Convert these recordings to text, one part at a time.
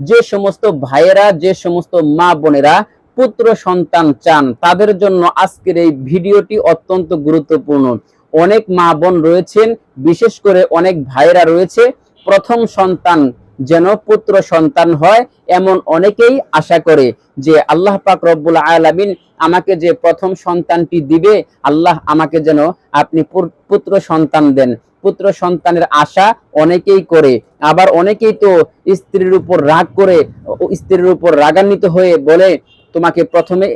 যে সমস্ত ভাইয়েরা, যে সমস্ত মা বোনেরা পুত্র সন্তান চান, তাদের জন্য আজকের এই ভিডিওটি অত্যন্ত গুরুত্বপূর্ণ। অনেক মা বোন রয়েছেন, বিশেষ করে অনেক ভাইয়েরা রয়েছে, প্রথম সন্তান যেন পুত্র সন্তান হয় এমন অনেকেই আশা করে যে আল্লাহ পাক রব্বুল আলামিন আমাকে যে প্রথম সন্তানটি দিবে, আল্লাহ আমাকে যেন আপনি পুত্র সন্তান দেন। পুত্র সন্তানের আশা অনেকেই করে, আবার অনেকেই তো স্ত্রীর উপর রাগ করে, স্ত্রীর উপর রাগান্বিত হয়ে বলে তোমাকে প্রথমে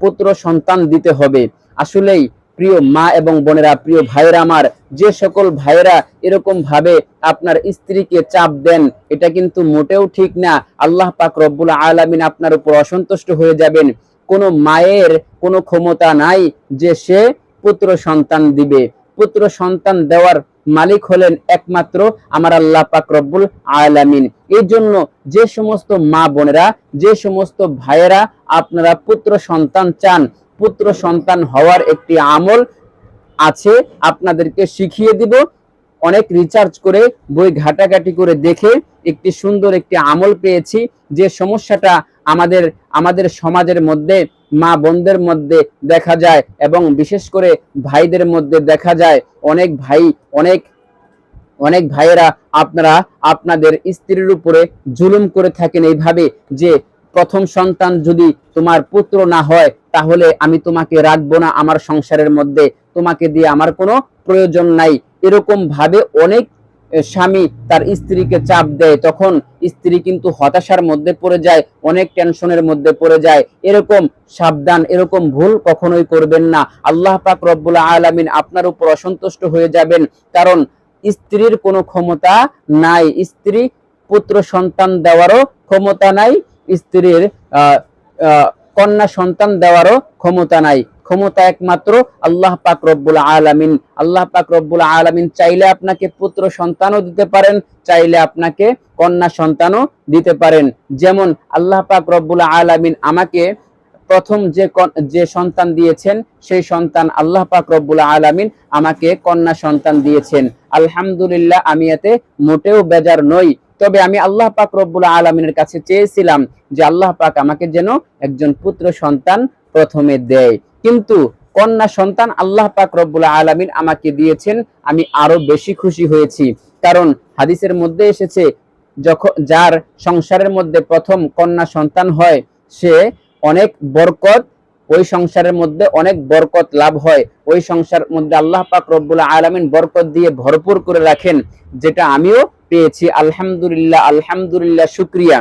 পুত্র সন্তান দিতে হবে। আসলেই প্রিয় মা এবং বোনেরা, প্রিয় ভাইয়েরা আমার, যে সকল ভাইয়েরা এরকম ভাবে আপনার স্ত্রীকে চাপ দেন, এটা কিন্তু মোটেও ঠিক না। আল্লাহ পাক রব্বুল আলামিন আপনার উপর অসন্তুষ্ট হয়ে যাবেন। কোনো মায়ের কোনো ক্ষমতা নাই যে সে পুত্র সন্তান দিবে। পুত্র সন্তান দেওয়ার মালিক হলেন একমাত্র আমার আল্লাহ পাক রব্বুল আলামিন। এই জন্য যে সমস্ত মা বোনেরা, যে সমস্ত ভাইয়েরা আপনারা পুত্র সন্তান চান, পুত্র সন্তান হওয়ার একটি আমল আছে, আপনাদেরকে শিখিয়ে দিব। অনেক রিসার্চ করে, বই ঘাটাঘাটি করে দেখে একটি সুন্দর একটি আমল পেয়েছি। যে সমস্যাটা আমাদের আমাদের সমাজের মধ্যে মা বোনদের মধ্যে দেখা যায় এবং বিশেষ করে ভাইদের মধ্যে দেখা যায়। অনেক ভাই, অনেক অনেক ভাইয়েরা আপনারা আপনাদের স্ত্রীর উপরে জুলুম করে থাকেন এইভাবে যে প্রথম সন্তান যদি তোমার পুত্র না হয় তাহলে আমি তোমাকে রাখবো না আমার সংসারের মধ্যে, তোমাকে দিয়ে আমার কোনো প্রয়োজন নাই। এরকম ভাবে অনেক স্বামী তার স্ত্রীকে চাপ দেয়, তখন স্ত্রী কিন্তু হতাশার মধ্যে পড়ে যায়, অনেক টেনশনের মধ্যে পড়ে যায়। এরকম সাবধান, এরকম ভুল কখনোই করবেন না। আল্লাহ পাক রব্বুল আলামিন আপনার উপর অসন্তুষ্ট হয়ে যাবেন, কারণ স্ত্রীর কোনো ক্ষমতা নাই, স্ত্রী পুত্র সন্তান দেওয়ারও ক্ষমতা নাই, স্ত্রীর কন্যা সন্তান দেওয়ারও ক্ষমতা নাই। ক্ষমতা একমাত্র আল্লাহ পাক রব্বুল আলামিন। আল্লাহ পাক রব্বুল আলামিন চাইলে আপনাকে পুত্র সন্তানও দিতে পারেন, চাইলে আপনাকে কন্যা সন্তানও দিতে পারেন। যেমন আল্লাহ পাক রব্বুল আলামিন আমাকে প্রথম যে সন্তান দিয়েছেন, সেই সন্তান আল্লাহ পাক রব্বুল আলামিন আমাকে কন্যা সন্তান দিয়েছেন। আলহামদুলিল্লাহ, আমি এতে মোটেও বেজার নই। তবে আমি আল্লাহ পাক রব্বুল আলামিনের কাছে চেয়েছিলাম যে আল্লাহ পাক আমাকে যেন একজন পুত্র সন্তান প্রথমে দেয়, কিন্তু কন্যা সন্তান আল্লাহ পাক রব্বুল আলামিন আমাকে দিয়েছেন। আমি আরো বেশি খুশি হয়েছি, কারণ হাদিসের মধ্যে এসেছে যখন যার সংসারের মধ্যে প্রথম কন্যা সন্তান হয় সে অনেক বরকত, ওই সংসারের মধ্যে অনেক বরকত লাভ হয়। ওই সংসার মধ্যে আল্লাহ পাক রব্বুল আলামিন বরকত দিয়ে ভরপুর করে রাখেন, যেটা আমিও পেয়েছি। আলহামদুলিল্লাহ, আলহামদুলিল্লাহ, শুকরিয়া।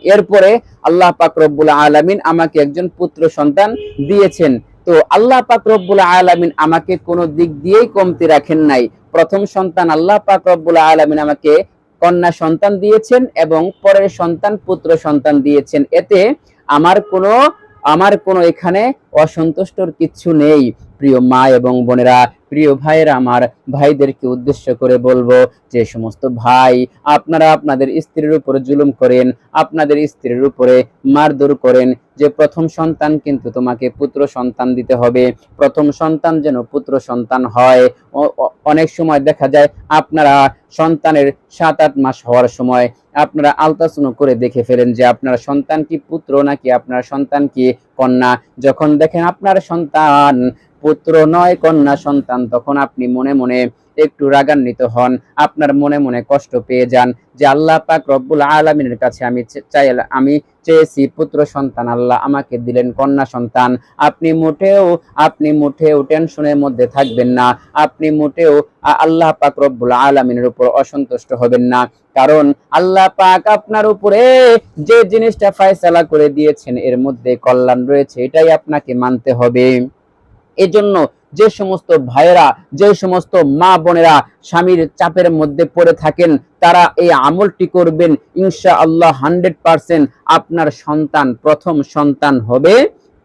এরপরে আল্লাহ পাক রব্বুল আলামিন আমাকে একজন পুত্র সন্তান দিয়েছেন। তো আল্লাহ পাক রব্বুল আলামিন আমাকে কোনো দিক দিয়েই কমতি রাখেন নাই। প্রথম সন্তান আল্লাহ পাক রব্বুল আলামিন আমাকে কন্যা সন্তান দিয়েছেন এবং পরের সন্তান পুত্র সন্তান দিয়েছেন। এতে আমার কোনো এখানে অসন্তুষ্টর কিচ্ছু নেই। প্রিয় মা এবং বোনেরা, প্রিয় ভাইয়েরা আমার, ভাইদেরকে উদ্দেশ্য করে বলবো, যে সমস্ত ভাই আপনারা আপনাদের স্ত্রীর উপরে জুলুম করেন, আপনাদের স্ত্রীর উপরে মারধর করেন, যে প্রথম সন্তান কিন্তু তোমাকে পুত্র সন্তান দিতে হবে, প্রথম সন্তান যেন পুত্র সন্তান হয়। অনেক সময় দেখা যায় আপনারা সন্তানের 7-8 মাস হওয়ার সময় আপনারা আলট্রাসাউন্ড করে দেখে ফেলেন যে আপনার সন্তান কি পুত্র নাকি আপনার সন্তান কি কন্যা। যখন দেখেন আপনার সন্তান পুত্র নয় কন্যা সন্তান, তখন আপনি মনে মনে একটু রাগান্বিত হন, আপনার মনে মনে কষ্ট পেয়ে যান যে আল্লাহ পাক রব্বুল আলামিনের কাছে আমি চেয়েছি পুত্র সন্তান, আল্লাহ আমাকে দিলেন কন্যা সন্তান। আপনি মোটেও টেনশনের মধ্যে থাকবেন না, আপনি মোটেও আল্লাহ পাক রব্বুল আলামিনের উপর অসন্তুষ্ট হবেন না, কারণ আল্লাহ পাক আপনার উপরে যে জিনিসটা ফয়সালা করে দিয়েছেন এর মধ্যে কল্যাণ রয়েছে, এটাই আপনাকে মানতে হবে। এজন্য যে সমস্ত ভাইয়েরা, যে সমস্ত মা বোনেরা স্বামীর চাপের মধ্যে পড়ে থাকেন, তারা এই আমলটি করবেন, ইনশাআল্লাহ 100% আপনার সন্তান প্রথম সন্তান হবে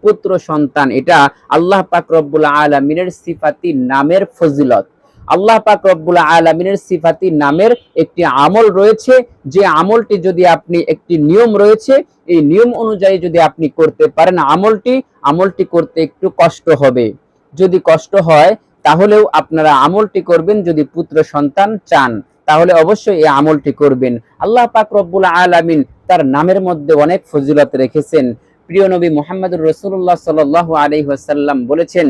পুত্র সন্তান। এটা আল্লাহ পাক রব্বুল আলামিনের সিফাতি নামের ফজিলত। আল্লাহ পাক রব্বুল আলামিনের সিফাতি নামের একটি আমল রয়েছে, যে আমলটি যদি আপনি, একটি নিয়ম রয়েছে, এই নিয়ম অনুযায়ী যদি আপনি করতে পারেন আমলটি করতে একটু কষ্ট হবে। যদি কষ্ট হয় তাহলেও আপনারা আমলটি করবেন যদি পুত্র সন্তান চান, তাহলে অবশ্যই এই আমলটি করবেন। আল্লাহ পাক রব্বুল আলামিন তার নামের মধ্যে অনেক ফজিলত রেখেছেন। প্রিয় নবী মুহাম্মদুর রাসূলুল্লাহ সাল্লাল্লাহু আলাইহি ওয়াসাল্লাম বলেছেন,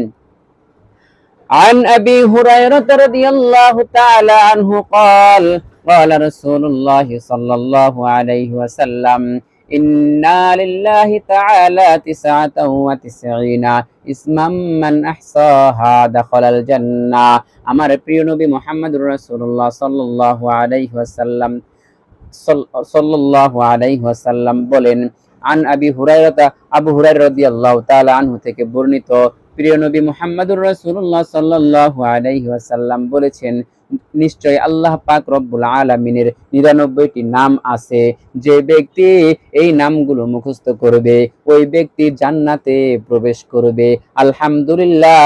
عن أبي هريرة رضي الله تعالى عنه قال قال رسول الله صلى الله عليه وسلم إن لله تعالى 99 اسما من أحصاها دخل الجنة। আমার প্রিয় নবী মুহাম্মদুর রাসূলুল্লাহ সাল্লাল্লাহু আলাইহি ওয়াসাল্লাম বলেন, আন আবি হুরায়রা, আবু হুরায়রা রাদিয়াল্লাহু তাআলা আনহু থেকে বর্ণিত, প্রিয় নবী মুহাম্মদুর রাসূলুল্লাহ সাল্লাল্লাহু আলাইহি ওয়াসাল্লাম বলেছেন, নিশ্চয় আল্লাহ পাক রব্বুল আলামিনের 99টি নাম আছে, যে ব্যক্তি এই নামগুলো মুখস্থ করবে ওই ব্যক্তি জান্নাতে প্রবেশ করবে। আলহামদুলিল্লাহ,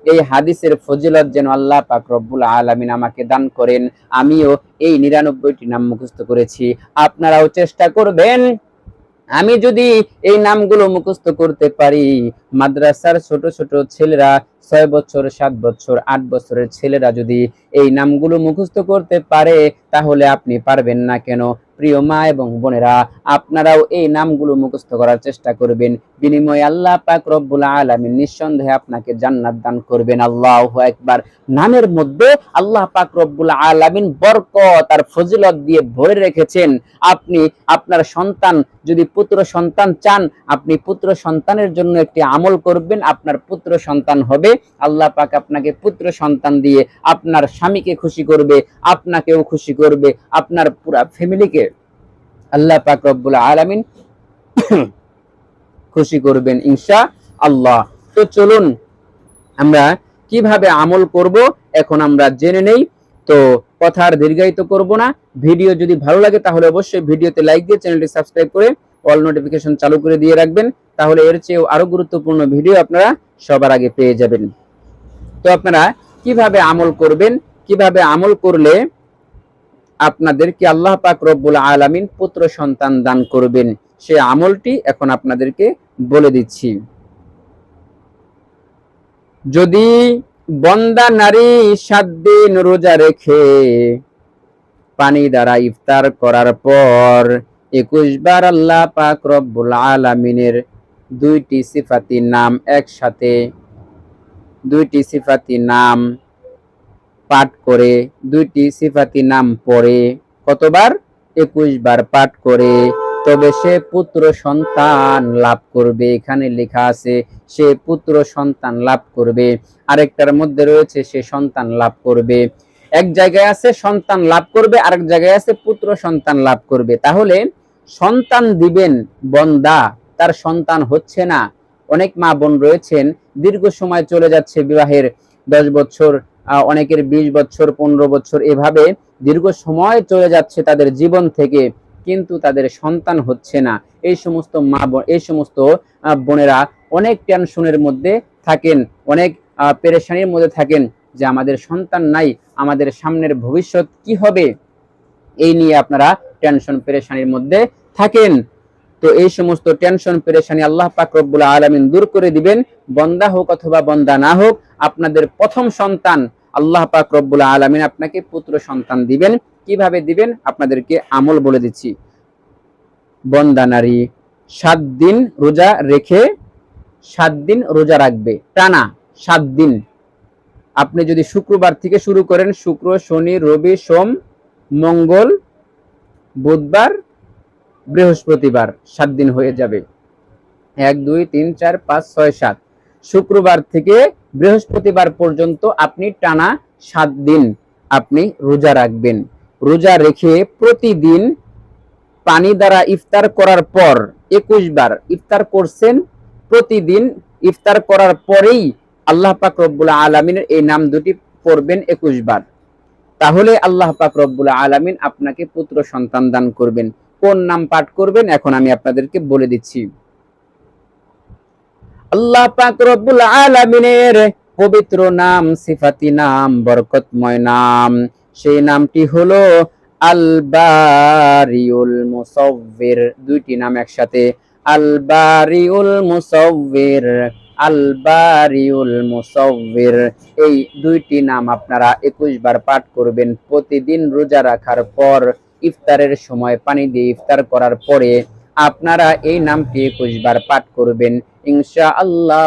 এই হাদিসের ফজিলত যেন আল্লাহ পাক রব্বুল আলামিন আমাকে দান করেন। আমিও এই 99টি নাম মুখস্থ করেছি, আপনারাও চেষ্টা করবেন। আমি যদি এই নামগুলো মুখস্থ করতে পারি, মাদ্রাসার ছোট ছোট ছেলেরা 6 বছর 7 বছর 8 বছরের ছেলেরা যদি এই নামগুলো মুখস্থ করতে পারে, তাহলে আপনি পারবেন না কেন? প্রিয় মা এবং বোনেরা, আপনারাও এই নামগুলো মুখস্থ করার চেষ্টা করবেন। বিনিময়ে আল্লাহ পাক রব্বুল আলামিন নিঃসন্দেহে আপনাকে জান্নাত দান করবেন। আল্লাহু আকবার। নামের মধ্যে আল্লাহ পাক রব্বুল আলামিন বরকত আর ফজিলত দিয়ে ভরে রেখেছেন। আপনি আপনার সন্তান, যদি পুত্র সন্তান চান, আপনি পুত্র সন্তানের জন্য একটি আমল করবেন, আপনার পুত্র সন্তান হবে। আল্লাহ পাক আপনাকে পুত্র সন্তান দিয়ে আপনার স্বামীকে খুশি করবে, আপনাকেও খুশি করবে, আপনার পুরা ফ্যামিলিকে আল্লাহ পাক রব্বুল আলামিন খুশি করবেন ইনশাআল্লাহ। তো চলুন আমরা কিভাবে আমল করব এখন আমরা জেনে নেই। তো কথা আর দীর্ঘায়িত করব না। ভিডিও যদি ভালো লাগে তাহলে অবশ্যই ভিডিওতে লাইক দিয়ে চ্যানেলটি সাবস্ক্রাইব করে অল নোটিফিকেশন চালু করে দিয়ে রাখবেন, তাহলে এর চেয়েও আরো গুরুত্বপূর্ণ ভিডিও আপনারা সবার আগে পেয়ে যাবেন। তো আপনারা কিভাবে আমল করবেন, কিভাবে আমল করলে আপনাদেরকে আল্লাহ পাক রব্বুল আলামিন পুত্র সন্তান দান করবেন, সে আমলটি এখন আপনাদেরকে বলে দিচ্ছি। যদি বন্দা নারী 7 দিন রোজা রেখে পানি দ্বারা ইফতার করার পর 21 বার আল্লাহ পাক রব্বুল আলামিনের 2টি সিফাতি নাম একসাথে 2টি সিফাতি নাম পাঠ করে, 2টি সিফাতি নাম পড়ে, কতবার? 21 বার পাঠ করে, তবে সে পুত্র সন্তান লাভ করবে। এখানে লেখা আছে সে পুত্র সন্তান লাভ করবে, আরেকটার মধ্যে রয়েছে সে সন্তান লাভ করবে। এক জায়গায় আছে সন্তান লাভ করবে, আরেক জায়গায় আছে পুত্র সন্তান লাভ করবে। তাহলে সন্তান দিবেন বন্দা, তার সন্তান হচ্ছে না। অনেক মা বোন রয়েছেন দীর্ঘ সময় চলে যাচ্ছে বিবাহের, 10 বছর, অনেকের 20 বছর 15 বছর, এভাবে দীর্ঘ সময় চলে যাচ্ছে তাদের জীবন থেকে, কিন্তু তাদের সন্তান হচ্ছে না। এই সমস্ত মা বোন, এই সমস্ত বোনেরা অনেক টেনশনের মধ্যে থাকেন, অনেক পেরেশানির মধ্যে থাকেন যে আমাদের সন্তান নাই, আমাদের সামনের ভবিষ্যৎ কি হবে, এই নিয়ে আপনারা টেনশন পেরেশানির মধ্যে থাকেন। তো এই সমস্ত টেনশন পেরেশানি আল্লাহ পাক রব্বুল আলামিন দূর করে দিবেন। বন্দা হোক অথবা বন্দা না হোক, আপনাদের প্রথম সন্তান আল্লাহ পাক রব্বুল আলামিন আপনাকে পুত্র সন্তান দিবেন। কিভাবে দিবেন আপনাদেরকে আমল বলে দিচ্ছি। বন্দা নারী 7 দিন রোজা রেখে, 7 দিন রোজা রাখবে টানা 7 দিন। আপনি যদি শুক্রবার থেকে শুরু করেন, শুক্র শনি রবি সোম মঙ্গল বুধবার বৃহস্পতিবার, 7 দিন হয়ে যাবে। 1 2 3 4 5 6 7, শুক্রবার থেকে বৃহস্পতিবার পর্যন্ত আপনি টানা 7 দিন আপনি রোজা রাখবেন। রোজা রেখে প্রতিদিন পানি দ্বারা ইফতার করার পর 21 বার ইফতার করছেন, প্রতিদিন ইফতার করার পরেই আল্লাহ পাক রব্বুল আলামিনের এই নাম দুটি পড়বেন 21 বার। তাহলে আল্লাহ পাক রব্বুল আলামিন আপনাকে পুত্র সন্তান দান করবেন। কোন নাম পাঠ করবেন এখন আমি আপনাদেরকে বলে দিচ্ছি। আল্লাহ পাক রব্বুল আলামিনের পবিত্র নাম, সিফাতি নাম, বরকতময় নাম, সেই নামটি হলো আল বারিউল মুসাওবির। 2টি নাম একসাথে, আল বারিউল মুসাওবির, আল বারিউল মুসাউবির। এই দুইটি নাম আপনারা 21 বার পাঠ করবেন প্রতিদিন রোজা রাখার পর। ইফতারের সময় পানি দিয়ে ইফতার করার পরে আপনারা এই নামটি 21 বার পাঠ করবেন ইনশাআল্লাহ।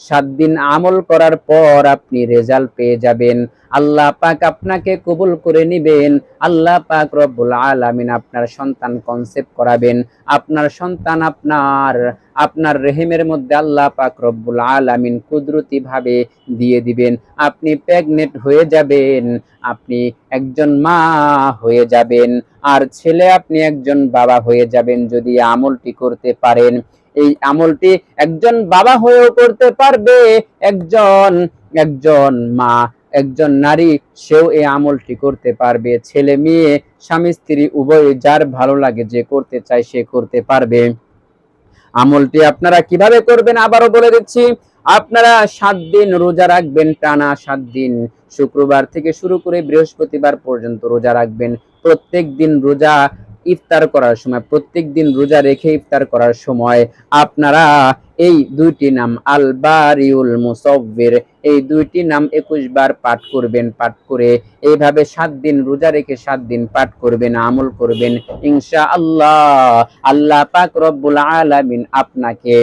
7 দিন আমল করার পর আপনি রেজাল্ট পেয়ে যাবেন। আল্লাহ পাক আপনাকে কবুল করে নিবেন। আল্লাহ পাক রব্বুল আলামিন আপনার সন্তান কনসেপ্ট করাবেন। আপনার সন্তান আপনার রেহেমের মধ্যে আল্লাহ পাক রব্বুল আলামিন কুদরতি ভাবে দিয়ে দিবেন। আপনি প্রেগনেন্ট হয়ে যাবেন, আপনি একজন মা হয়ে যাবেন, আর ছেলে আপনি একজন বাবা হয়ে যাবেন যদি আমলটি করতে পারেন। এই আমলটি একজন বাবা হয়েও করতে পারবে, একজন একজন মা, একজন নারী, সেও এই আমলটি করতে পারবে। ছেলে মেয়ে, স্বামী স্ত্রী উভয়, যার ভালো লাগে যে করতে চায় সে করতে পারবে। আমলটি আপনারা কিভাবে করবেন আবারও বলে দিচ্ছি। আপনারা 7 দিন রোজা রাখবেন, টানা 7 দিন, শুক্রবার থেকে শুরু করে বৃহস্পতিবার পর্যন্ত রোজা রাখবেন। প্রত্যেক দিন রোজা ইফতার করার সময়, প্রত্যেক দিন রোজা রেখে ইফতার করার সময় আপনারা এই দুইটি নাম আল বারিউল মুসাউবির, এই দুইটি নাম 21 বার পাঠ করবেন। পাঠ করে এইভাবে 7 দিন রোজা রেখে 7 দিন পাঠ করবেন, আমল করবেন ইনশাআল্লাহ। আল্লাহ পাক রব্বুল আলামিন আপনাকে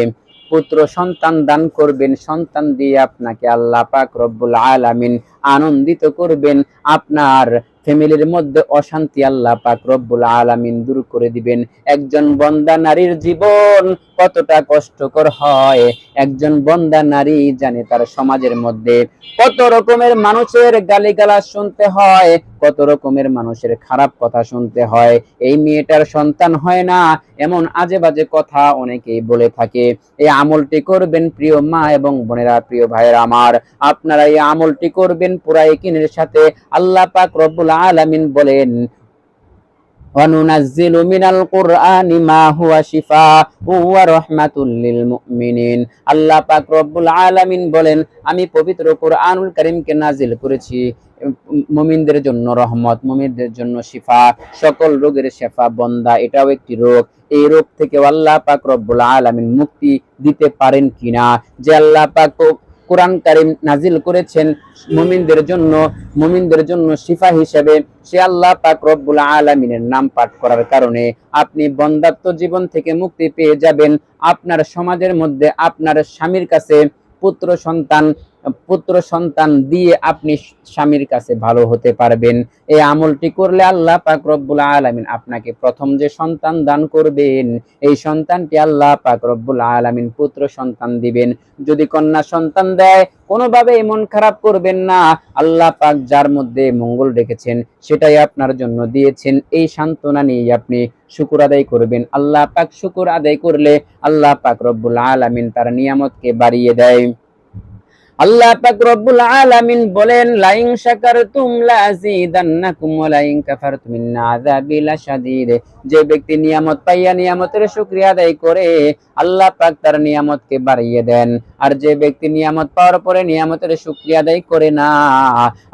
পুত্র সন্তান দান করবেন। সন্তান দিয়ে আপনাকে আল্লাহ পাক রব্বুল আলামিন আনন্দিত করবেন। আপনার ফ্যামিলির মধ্যে অশান্তি আল্লাহ পাক রব্বুল আলামিন দূর করে দিবেন। একজন বন্দা নারীর জীবন কতটা কষ্টকর হয়, একজন বন্দা নারী জানে তার সমাজের মধ্যে কত রকমের মানুষের গালিগালাজ শুনতে হয়, কত রকমের মানুষের খারাপ কথা শুনতে হয়। এই মেয়েটার সন্তান হয় না, এমন আজে বাজে কথা অনেকেই বলে থাকে। এই আমলটি করবেন প্রিয় মা এবং বোনেরা, প্রিয় ভাইয়েরা আমার, আপনারা এই আমলটি করবেন পুরা ইয়াকিনের সাথে। আল্লাহ পাক রব্বুল আলামিন বলেন, ওয়ানুনাজ্জিলু মিনাল কুরআনি মা হুয়া শিফাউ ওয়া রাহমাতুল লিল মুমিনিন। আল্লাহ পাক রব্বুল আলামিন বলেন, আমি পবিত্র কুরআনুল কারীমকে নাজিল করেছি মুমিনদের জন্য রহমত, মুমিনদের জন্য শিফা, সকল রোগের শিফা। বন্দা এটাও একটি রোগ, এই রোগ থেকে আল্লাহ পাক রব্বুল আলামিন মুক্তি দিতে পারেন কিনা? যে আল্লাহ পাক কোরআন কারীম নাজিল করেছেন মুমিনদের জন্য শিফা হিসেবে, সে আল্লাহ পাক রব্বুল আলামিনের নাম পাঠ করার কারণে আপনি বন্দাত্ব জীবন থেকে মুক্তি পেয়ে যাবেন। আপনার সমাজের মধ্যে আপনার স্বামীর কাছে পুত্র সন্তান দিয়ে আপনি স্বামীর কাছে ভালো হতে পারবেন। এই আমলটি করলে আল্লাহ পাক রব্বুল আলামিন আপনাকে প্রথম যে সন্তান দান করবেন, এই সন্তানটি আল্লাহ পাক রব্বুল আলামিন পুত্র সন্তান দিবেন। যদি কন্যা সন্তান দেয়, কোনোভাবে মন খারাপ করবেন না। আল্লাহ পাক যার মধ্যে মঙ্গল রেখেছেন সেটাই আপনার জন্য দিয়েছেন, এই সান্ত্বনা নিয়ে আপনি শুকর আদায় করবেন। আল্লাহ পাক শুকর আদায় করলে আল্লাহ পাক রব্বুল আলামিন তার নিয়ামতকে বাড়িয়ে দেয়। আল্লাহ পাক রব্বুল আলামিন বলেন, লাইন শাকারতুম লাযীদান্নাকুম ওয়া লাইন কাফারতুম ইন্না আযাবি লাশাদীদ। যে ব্যক্তি নিয়ামত পাইয়া নিয়ামতের শুকরিয়া আদায় করে, আল্লাহ পাক তার নিয়ামতকে বাড়িয়ে দেন। আর যে ব্যক্তি নিয়ামত পাওয়ার পরে নিয়ামতের শুকরিয়া আদায় করে না,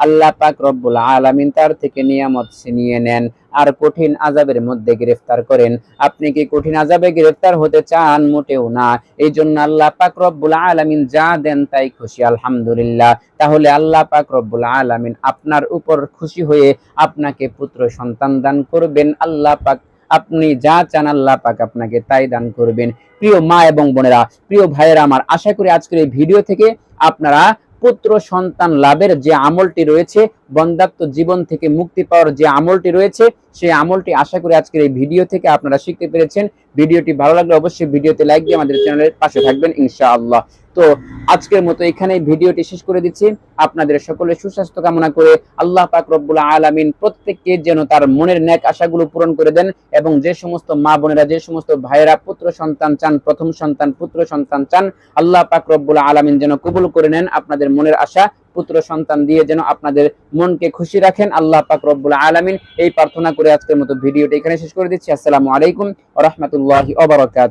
আল্লাহ পাক রব্বুল আলামিন তার থেকে নিয়ামত ছিনিয়ে নেন আর কঠিন আযাবের মধ্যে গ্রেফতার করেন। আপনি কি কঠিন আযাবে গ্রেফতার হতে চান? মোটেও না। এই জন্য আল্লাহ পাক রব্বুল আলামিন যা দেন তাই খুশি, আলহামদুলিল্লাহ। তাহলে আল্লাহ পাক রব্বুল আলামিন আপনার উপর খুশি হয়ে আপনাকে পুত্র সন্তান দান করবেন। আল্লাহ পাক আপনি যা চান আল্লাহ পাক আপনাকে তাই দান করবেন। প্রিয় মা এবং বোনেরা, প্রিয় ভাইয়েরা আমার, আশা করি আজকের এই ভিডিও থেকে আপনারা পুত্র সন্তান লাভের যে আমলটি রয়েছে, বন্দাত্ব জীবন থেকে মুক্তি পাওয়ার যে আমলটি রয়েছে, সেই আমলটি আশা করি আজকের এই ভিডিও থেকে আপনারা শিখতে পেরেছেন। ভিডিওটি ভালো লাগলে অবশ্যই ভিডিওতে লাইক দিয়ে আমাদের চ্যানেলের পাশে থাকবেন ইনশাআল্লাহ। তো আজকের মতো এখানে ভিডিওটি শেষ করে দিচ্ছি। আপনাদের সকলের সুস্বাস্থ্য কামনা করে আল্লাহ পাক রব্বুল আলামিন প্রত্যেককে যেন তার মনের নেক আশাগুলো পূরণ করে দেন, এবং যে সমস্ত মা বোনেরা, যে সমস্ত ভাইয়েরা পুত্র সন্তান চান, প্রথম সন্তান পুত্র সন্তান চান, আল্লাহ পাক রব্বুল আলামিন যেন কবুল করে নেন আপনাদের মনের আশা। পুত্র সন্তান দিয়ে যেন আপনাদের মনকে খুশি রাখেন আল্লাহ পাক রব্বুল আলামিন। এই প্রার্থনা করে আজকের মতো ভিডিওটি এখানে শেষ করে দিচ্ছি। আসসালামু আলাইকুম ওয়া রাহমাতুল্লাহি ওয়া বারাকাতুহু।